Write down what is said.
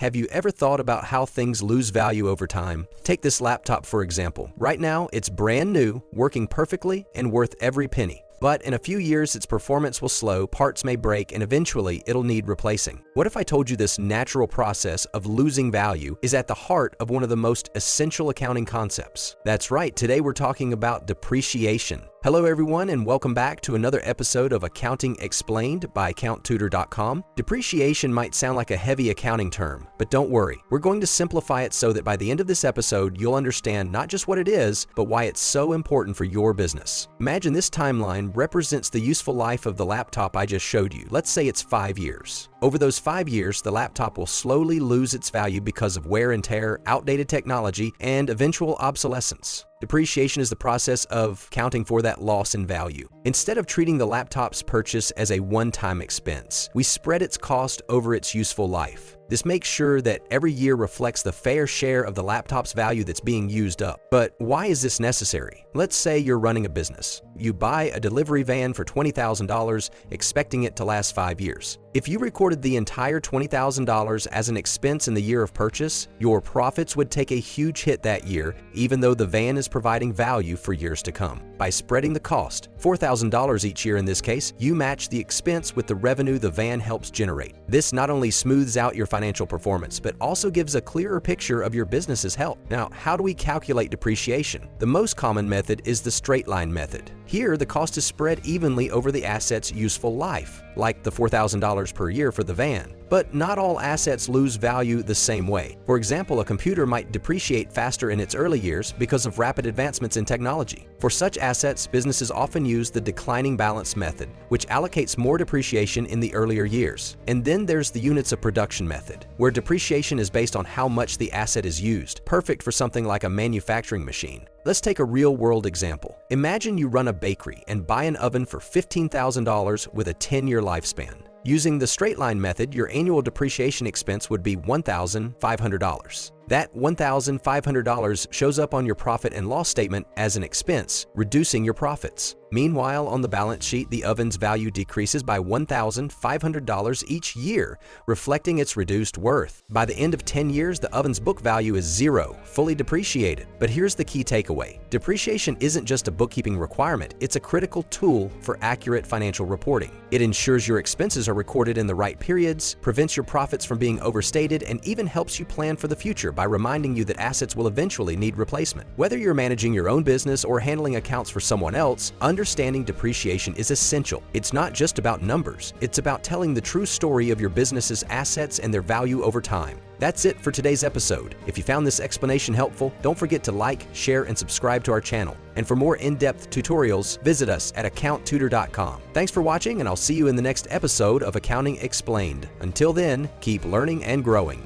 Have you ever thought about how things lose value over time? Take this laptop for example. Right now, it's brand new, working perfectly, and worth every penny. But in a few years, its performance will slow, parts may break, and eventually it'll need replacing. What if I told you this natural process of losing value is at the heart of one of the most essential accounting concepts? That's right, today we're talking about depreciation. Hello everyone, and welcome back to another episode of Accounting Explained by AccountTutor.com. Depreciation might sound like a heavy accounting term, but don't worry. We're going to simplify it so that by the end of this episode, you'll understand not just what it is, but why it's so important for your business. Imagine this timeline represents the useful life of the laptop I just showed you. Let's say it's 5 years. Over those 5 years, the laptop will slowly lose its value because of wear and tear, outdated technology, and eventual obsolescence. Depreciation is the process of accounting for that loss in value. Instead of treating the laptop's purchase as a one-time expense, we spread its cost over its useful life. This makes sure that every year reflects the fair share of the laptop's value that's being used up. But why is this necessary? Let's say you're running a business. You buy a delivery van for $20,000, expecting it to last 5 years. If you recorded the entire $20,000 as an expense in the year of purchase, your profits would take a huge hit that year, even though the van is providing value for years to come. By spreading the cost, $4,000 each year in this case, you match the expense with the revenue the van helps generate. This not only smooths out your financial performance, but also gives a clearer picture of your business's health. Now, how do we calculate depreciation? The most common method is the straight line method. Here, the cost is spread evenly over the asset's useful life, like the $4,000 per year for the van. But not all assets lose value the same way. For example, a computer might depreciate faster in its early years because of rapid advancements in technology. For such assets, businesses often use the declining balance method, which allocates more depreciation in the earlier years. And then there's the units of production method, where depreciation is based on how much the asset is used, perfect for something like a manufacturing machine. Let's take a real-world example. Imagine you run a bakery and buy an oven for $15,000 with a 10-year lifespan. Using the straight line method, your annual depreciation expense would be $1,500. That $1,500 shows up on your profit and loss statement as an expense, reducing your profits. Meanwhile, on the balance sheet, the oven's value decreases by $1,500 each year, reflecting its reduced worth. By the end of 10 years, the oven's book value is zero, fully depreciated. But here's the key takeaway. Depreciation isn't just a bookkeeping requirement, it's a critical tool for accurate financial reporting. It ensures your expenses are recorded in the right periods, prevents your profits from being overstated, and even helps you plan for the future by reminding you that assets will eventually need replacement. Whether you're managing your own business or handling accounts for someone else, understanding depreciation is essential. It's not just about numbers, it's about telling the true story of your business's assets and their value over time. That's it for today's episode. If you found this explanation helpful, don't forget to like, share, and subscribe to our channel. And for more in-depth tutorials, visit us at AccountTutor.com. Thanks for watching, and I'll see you in the next episode of Accounting Explained. Until then, keep learning and growing.